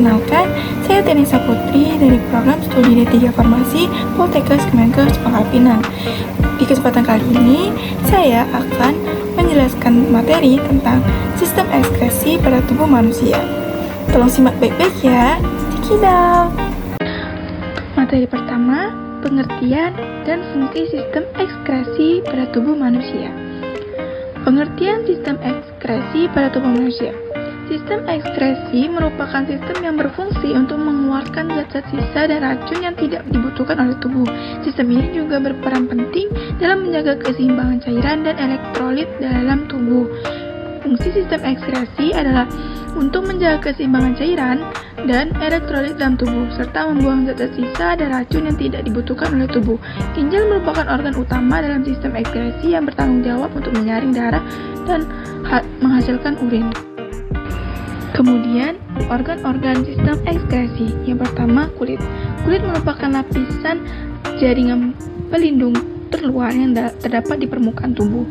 Perkenalkan, saya Tenisa Putri dari program studi D3 Farmasi Poltekkes Kemenkes Pangkal Pinang. Di kesempatan kali ini, saya akan menjelaskan materi tentang sistem ekskresi pada tubuh manusia. Tolong simak baik-baik ya. Check it out. Materi pertama, pengertian dan fungsi sistem ekskresi pada tubuh manusia. Pengertian sistem ekskresi pada tubuh manusia. Sistem ekskresi merupakan sistem yang berfungsi untuk mengeluarkan zat-zat sisa dan racun yang tidak dibutuhkan oleh tubuh. Sistem ini juga berperan penting dalam menjaga keseimbangan cairan dan elektrolit dalam tubuh. Fungsi sistem ekskresi adalah untuk menjaga keseimbangan cairan dan elektrolit dalam tubuh, serta membuang zat-zat sisa dan racun yang tidak dibutuhkan oleh tubuh. Ginjal merupakan organ utama dalam sistem ekskresi yang bertanggung jawab untuk menyaring darah dan menghasilkan urin. Kemudian, organ-organ sistem ekskresi. Yang pertama, kulit. Kulit merupakan lapisan jaringan pelindung terluar yang terdapat di permukaan tubuh.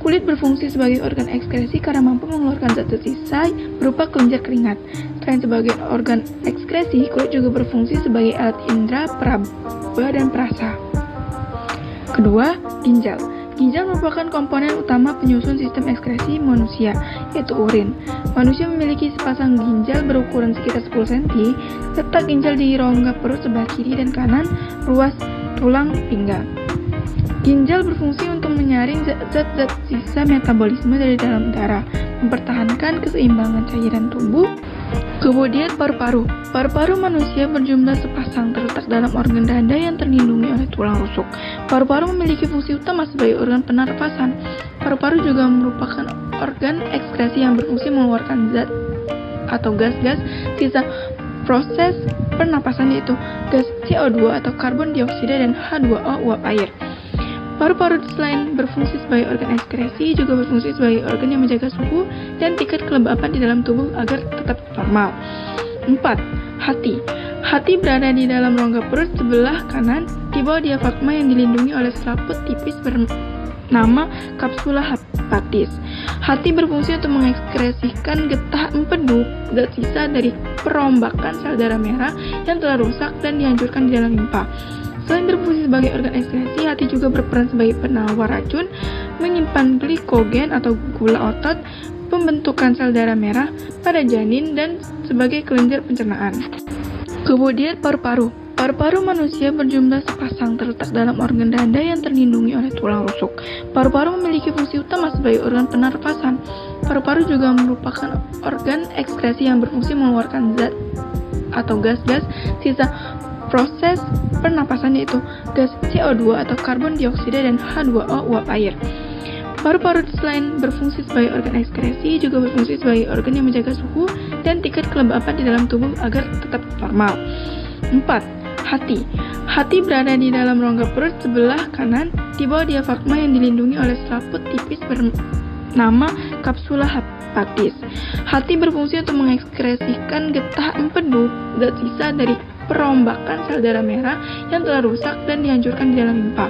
Kulit berfungsi sebagai organ ekskresi karena mampu mengeluarkan zat-zat sisa berupa kelenjar keringat. Selain sebagai organ ekskresi, kulit juga berfungsi sebagai alat indera, peraba, dan perasa. Kedua, ginjal. Ginjal merupakan komponen utama penyusun sistem ekskresi manusia, yaitu urin. Manusia memiliki sepasang ginjal berukuran sekitar 10 cm, serta ginjal di rongga perut sebelah kiri dan kanan, ruas tulang pinggang. Ginjal berfungsi untuk menyaring zat-zat sisa metabolisme dari dalam darah, mempertahankan keseimbangan cairan tubuh. Kemudian paru-paru. Paru-paru manusia berjumlah sepasang, terletak dalam organ dada yang terlindungi oleh tulang rusuk. Paru-paru memiliki fungsi utama sebagai organ pernapasan. Paru-paru juga merupakan organ ekskresi yang berfungsi mengeluarkan zat atau gas-gas sisa proses pernapasan, yaitu gas CO2 atau karbon dioksida dan H2O uap air. Paru-paru selain berfungsi sebagai organ ekskresi, juga berfungsi sebagai organ yang menjaga suhu dan tingkat kelembapan di dalam tubuh agar tetap normal. 4. Hati. Hati berada di dalam rongga perut sebelah kanan, di bawah diafragma yang dilindungi oleh selaput tipis bernama kapsula hepatis. Hati berfungsi untuk mengekskresikan getah empedu, zat sisa dari perombakan sel darah merah yang telah rusak dan dihancurkan di dalam limpa. Selain berfungsi sebagai organ ekskresi, hati juga berperan sebagai penawar racun, menyimpan glikogen atau gula otot, pembentukan sel darah merah pada janin, dan sebagai kelenjar pencernaan. Kemudian paru-paru. Paru-paru manusia berjumlah sepasang, terletak dalam organ dada yang terlindungi oleh tulang rusuk. Paru-paru memiliki fungsi utama sebagai organ pernapasan. Paru-paru juga merupakan organ ekskresi yang berfungsi mengeluarkan zat atau gas-gas sisa proses pernapasan, yaitu gas CO2 atau karbon dioksida dan H2O uap air. Paru-paru selain berfungsi sebagai organ ekskresi, juga berfungsi sebagai organ yang menjaga suhu dan tingkat kelembapan di dalam tubuh agar tetap normal. 4. Hati. Hati berada di dalam rongga perut sebelah kanan, di bawah diafragma yang dilindungi oleh selaput tipis bernama kapsula hepatis. Hati berfungsi untuk mengekskresikan getah empedu, zat sisa dari perombakan sel darah merah yang telah rusak dan dihancurkan di dalam limpa.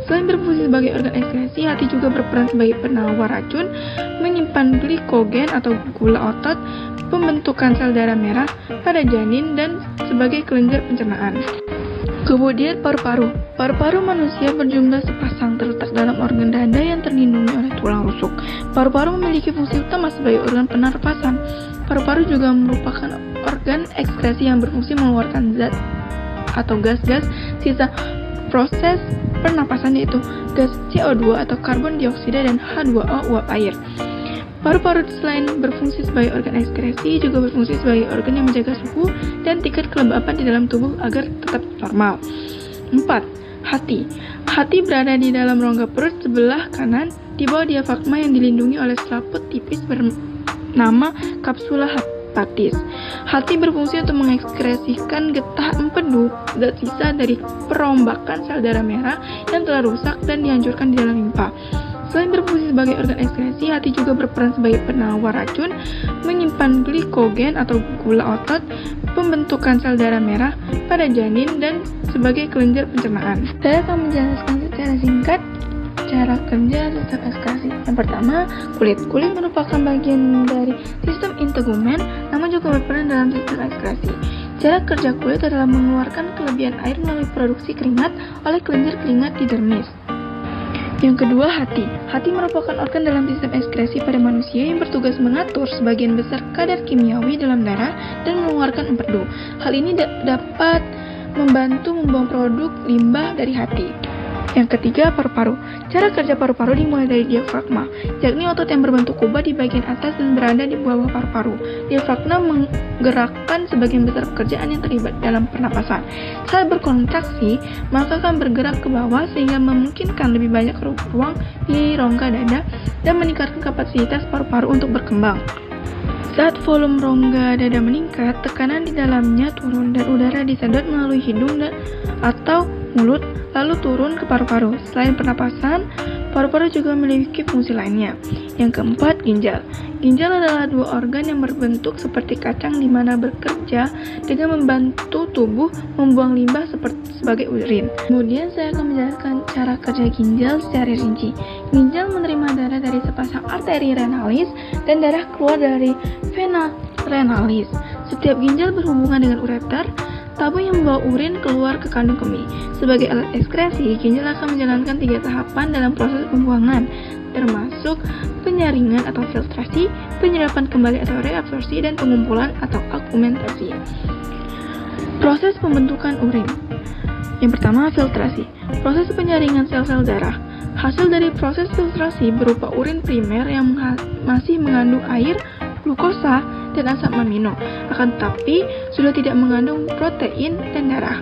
Selain berfungsi sebagai organ ekskresi, hati juga berperan sebagai penawar racun, menyimpan glikogen atau gula otot, pembentukan sel darah merah pada janin, dan sebagai kelenjar pencernaan. Kemudian paru-paru. Paru-paru manusia berjumlah sepasang, terletak dalam organ dada yang terlindungi oleh tulang rusuk. Paru-paru memiliki fungsi utama sebagai organ pernapasan. Paru-paru juga merupakan organ ekskresi yang berfungsi mengeluarkan zat atau gas-gas sisa proses pernapasan, yaitu gas CO2 atau karbon dioksida dan H2O uap air. Paru-paru selain berfungsi sebagai organ ekskresi, juga berfungsi sebagai organ yang menjaga suhu dan tingkat kelembapan di dalam tubuh agar tetap normal. 4. Hati. Hati berada di dalam rongga perut sebelah kanan, di bawah diafragma yang dilindungi oleh selaput tipis bernama kapsula hepatis. Hati berfungsi untuk mengekskresikan getah empedu, zat sisa dari perombakan sel darah merah yang telah rusak dan dihancurkan di dalam limpa. Selain berfungsi sebagai organ ekskresi, hati juga berperan sebagai penawar racun, menyimpan glikogen atau gula otot, pembentukan sel darah merah pada janin, dan sebagai kelenjar pencernaan. Saya akan menjelaskan secara singkat cara kerja sistem ekskresi. Yang pertama, kulit. Kulit merupakan bagian dari sistem integumen, namun juga berperan dalam sistem ekskresi. Cara kerja kulit adalah mengeluarkan kelebihan air melalui produksi keringat oleh kelenjar keringat di dermis. Yang kedua, hati. Hati merupakan organ dalam sistem ekskresi pada manusia yang bertugas mengatur sebagian besar kadar kimiawi dalam darah dan mengeluarkan empedu. Hal ini dapat membantu membuang produk limbah dari hati. Yang ketiga, paru-paru. Cara kerja paru-paru dimulai dari diafragma, yakni otot yang berbentuk kubah di bagian atas dan berada di bawah paru-paru. Diafragma menggerakkan sebagian besar pekerjaan yang terlibat dalam pernapasan. Saat berkontraksi, maka akan bergerak ke bawah sehingga memungkinkan lebih banyak ruang di rongga dada dan meningkatkan kapasitas paru-paru untuk berkembang. Saat volume rongga dada meningkat, tekanan di dalamnya turun dan udara disedot melalui hidung atau mulut, lalu turun ke paru-paru. Selain pernapasan, paru-paru juga memiliki fungsi lainnya. Yang keempat, ginjal. Ginjal adalah dua organ yang berbentuk seperti kacang di mana bekerja dengan membantu tubuh membuang limbah sebagai urin. Kemudian saya akan menjelaskan cara kerja ginjal secara rinci. Ginjal menerima darah dari sepasang arteri renalis dan darah keluar dari vena renalis. Setiap ginjal berhubungan dengan ureter, tabung yang membawa urin keluar ke kandung kemih. Sebagai alat ekskresi, ginjal akan menjalankan 3 tahapan dalam proses pembuangan, termasuk penyaringan atau filtrasi, penyerapan kembali atau reabsorpsi, dan pengumpulan atau augmentasi. Proses pembentukan urin. Yang pertama, filtrasi. Proses penyaringan sel-sel darah. Hasil dari proses filtrasi berupa urin primer yang masih mengandung air, glukosa, dan asam amino, akan tetapi sudah tidak mengandung protein dan darah.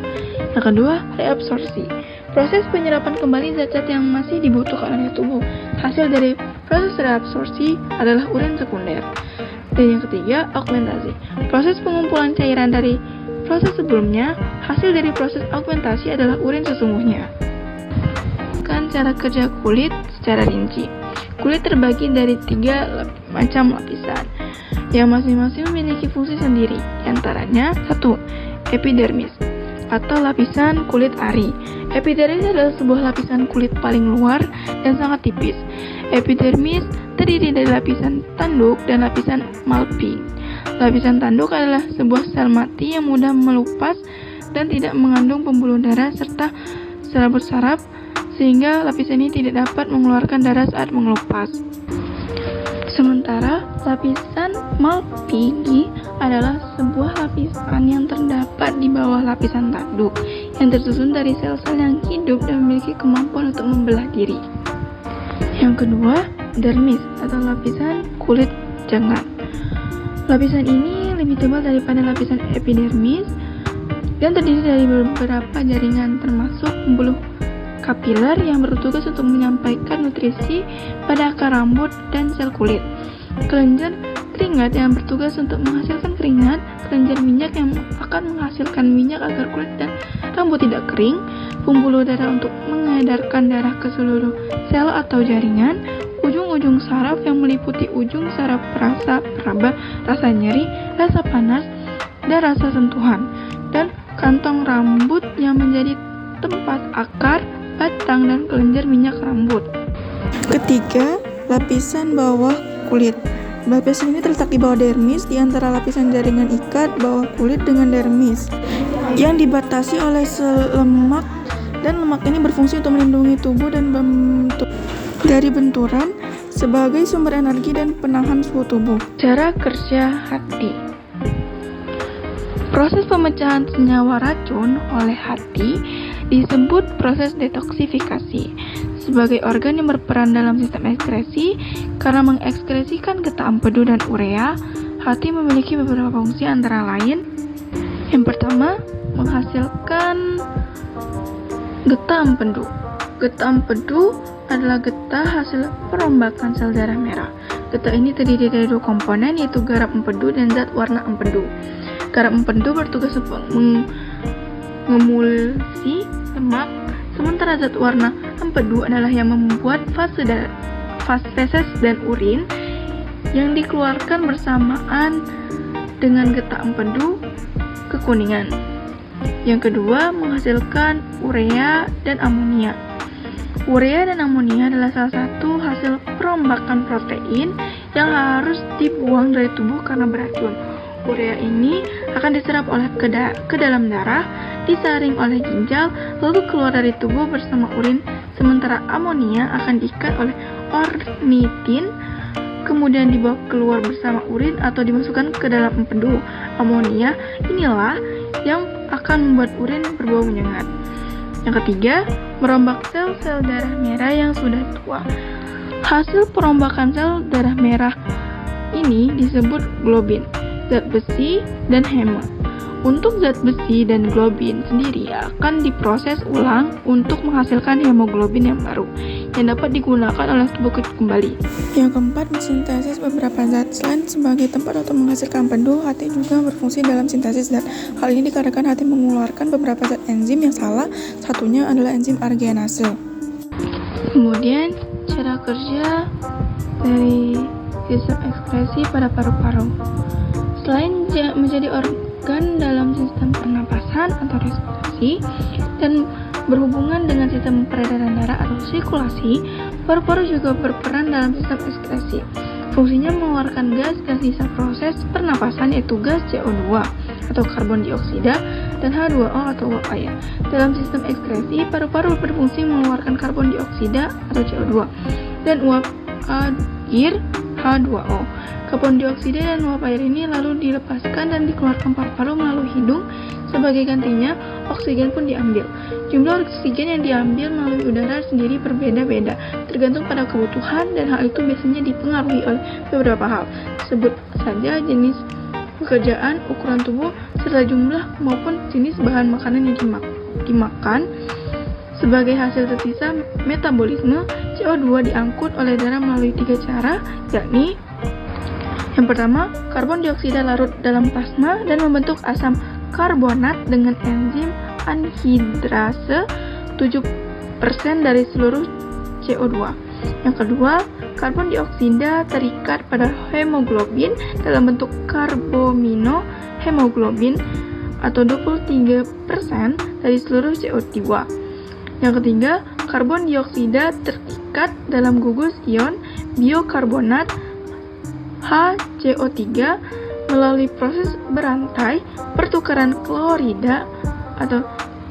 Yang kedua, reabsorpsi. Proses penyerapan kembali zat-zat yang masih dibutuhkan oleh tubuh. Hasil dari proses reabsorpsi adalah urin sekunder. Dan yang ketiga, augmentasi. Proses pengumpulan cairan dari proses sebelumnya. Hasil dari proses augmentasi adalah urin sesungguhnya. Cara kerja kulit secara rinci. Kulit terbagi dari 3 macam lapisan yang masing-masing memiliki fungsi sendiri. Di antaranya, 1. Epidermis atau lapisan kulit ari. Epidermis adalah sebuah lapisan kulit paling luar dan sangat tipis. Epidermis terdiri dari lapisan tanduk dan lapisan malpighi. Lapisan tanduk adalah sebuah sel mati yang mudah melupas dan tidak mengandung pembuluh darah serta serabut saraf, sehingga lapisan ini tidak dapat mengeluarkan darah saat mengelupas. Sementara lapisan malpighi adalah sebuah lapisan yang terdapat di bawah lapisan tanduk, yang tersusun dari sel-sel yang hidup dan memiliki kemampuan untuk membelah diri. Yang kedua, dermis atau lapisan kulit jangkar. Lapisan ini lebih tebal daripada lapisan epidermis dan terdiri dari beberapa jaringan termasuk pembuluh kapiler yang bertugas untuk menyampaikan nutrisi pada akar rambut dan sel kulit. Kelenjar keringat yang bertugas untuk menghasilkan keringat, kelenjar minyak yang akan menghasilkan minyak agar kulit dan rambut tidak kering, pembuluh darah untuk mengedarkan darah ke seluruh sel atau jaringan, ujung-ujung saraf yang meliputi ujung saraf peraba, rasa nyeri, rasa panas, dan rasa sentuhan, dan kantong rambut yang menjadi tempat akar, batang, dan kelenjar minyak rambut. Ketiga, lapisan bawah kulit. Lapisan ini terletak di bawah dermis, di antara lapisan jaringan ikat bawah kulit dengan dermis, yang dibatasi oleh sel lemak, dan lemak ini berfungsi untuk melindungi tubuh dan dari benturan sebagai sumber energi dan penahan suhu tubuh. Cara kerja hati. Proses pemecahan senyawa racun oleh hati disebut proses detoksifikasi. Sebagai organ yang berperan dalam sistem ekskresi, karena mengekskresikan getah empedu dan urea, hati memiliki beberapa fungsi antara lain. Yang pertama, menghasilkan getah empedu. Getah empedu adalah getah hasil perombakan sel darah merah. Getah ini terdiri dari 2 komponen, yaitu garam empedu dan zat warna empedu. Garam empedu bertugas untuk mengemulsi lemak, sementara zat warna empedu adalah yang membuat feses dan urin yang dikeluarkan bersamaan dengan getah empedu kekuningan. Yang kedua, menghasilkan urea dan amonia. Urea dan amonia adalah salah satu hasil perombakan protein yang harus dibuang dari tubuh karena beracun. Urea ini akan diserap oleh ke dalam darah, disaring oleh ginjal, lalu keluar dari tubuh bersama urin, sementara amonia akan diikat oleh ornitin, kemudian dibawa keluar bersama urin atau dimasukkan ke dalam empedu. Amonia inilah yang akan membuat urin berbau menyengat. Yang ketiga, merombak sel-sel darah merah yang sudah tua. Hasil perombakan sel darah merah ini disebut globin, zat besi, dan hema. Untuk zat besi dan globin sendiri akan diproses ulang untuk menghasilkan hemoglobin yang baru yang dapat digunakan oleh tubuh kembali. Yang keempat, mensintesis beberapa zat. Selain sebagai tempat untuk menghasilkan empedu, hati juga berfungsi dalam sintesis zat. Hal ini dikarenakan hati mengeluarkan beberapa zat enzim yang salah satunya adalah enzim arginase. Kemudian, cara kerja dari sistem ekskresi pada paru-paru. Selain menjadi organ dalam sistem pernapasan atau respirasi dan berhubungan dengan sistem peredaran darah atau sirkulasi, paru-paru juga berperan dalam sistem ekskresi. Fungsinya mengeluarkan gas sisa proses pernapasan yaitu gas CO2 atau karbon dioksida dan H2O atau uap air. Dalam sistem ekskresi, paru-paru berfungsi mengeluarkan karbon dioksida atau CO2 dan uap air H2O. Karbon dioksida dan uap air ini lalu dilepaskan dan dikeluarkan paru-paru melalui hidung. Sebagai gantinya, oksigen pun diambil. Jumlah oksigen yang diambil melalui udara sendiri berbeda-beda, tergantung pada kebutuhan, dan hal itu biasanya dipengaruhi oleh beberapa hal. Sebut saja jenis pekerjaan, ukuran tubuh, serta jumlah maupun jenis bahan makanan yang dimakan. Sebagai hasil tersisa metabolisme, CO2 diangkut oleh darah melalui 3 cara, yakni yang pertama, karbon dioksida larut dalam plasma dan membentuk asam karbonat dengan enzim anhidrase 7% dari seluruh CO2. Yang kedua, karbon dioksida terikat pada hemoglobin dalam bentuk karbomino hemoglobin atau 23% dari seluruh CO2. Yang ketiga, karbon dioksida terikat dalam gugus ion biokarbonat HCO3 melalui proses berantai pertukaran klorida atau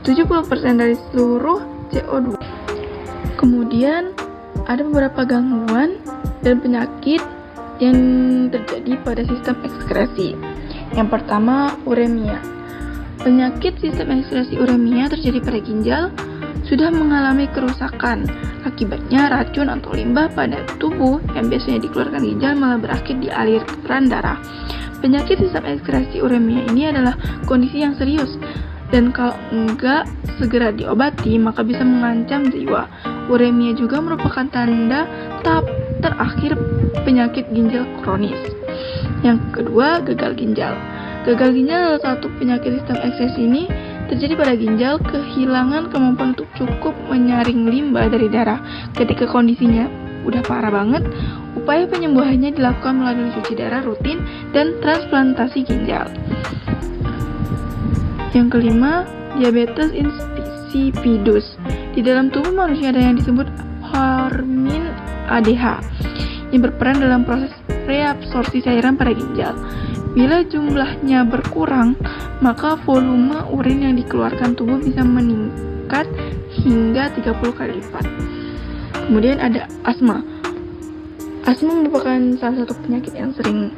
70% dari seluruh CO2. Kemudian ada beberapa gangguan dan penyakit yang terjadi pada sistem ekskresi. Yang pertama, uremia. Penyakit sistem ekskresi uremia terjadi pada ginjal sudah mengalami kerusakan. Akibatnya racun atau limbah pada tubuh yang biasanya dikeluarkan ginjal malah berakhir di aliran darah. Penyakit sistem ekskresi uremia ini adalah kondisi yang serius dan kalau enggak segera diobati maka bisa mengancam jiwa. Uremia juga merupakan tanda tahap terakhir penyakit ginjal kronis. Yang kedua, gagal ginjal. Gagal ginjal adalah satu penyakit sistem ekskresi ini terjadi pada ginjal kehilangan kemampuan untuk cukup menyaring limbah dari darah. Ketika kondisinya udah parah banget, upaya penyembuhannya dilakukan melalui cuci darah rutin dan transplantasi ginjal. Yang kelima, diabetes insipidus. Di dalam tubuh manusia ada yang disebut hormin ADH yang berperan dalam proses reabsorpsi cairan pada ginjal. Bila jumlahnya berkurang, maka volume urin yang dikeluarkan tubuh bisa meningkat hingga 30 kali lipat. Kemudian ada asma. Asma merupakan salah satu penyakit yang sering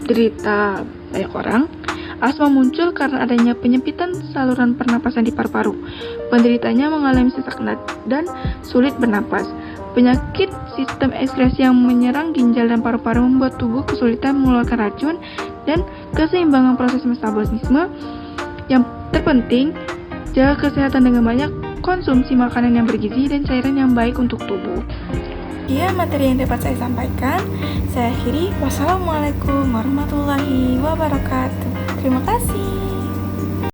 diderita banyak orang. Asma muncul karena adanya penyempitan saluran pernapasan di paru-paru. Penderitanya mengalami sesak dan sulit bernapas. Penyakit sistem ekskresi yang menyerang ginjal dan paru-paru membuat tubuh kesulitan mengeluarkan racun dan keseimbangan proses metabolisme. Yang terpenting, jaga kesehatan dengan banyak konsumsi makanan yang bergizi dan cairan yang baik untuk tubuh. Iya, materi yang dapat saya sampaikan. Saya akhiri. Wassalamualaikum warahmatullahi wabarakatuh. Terima kasih.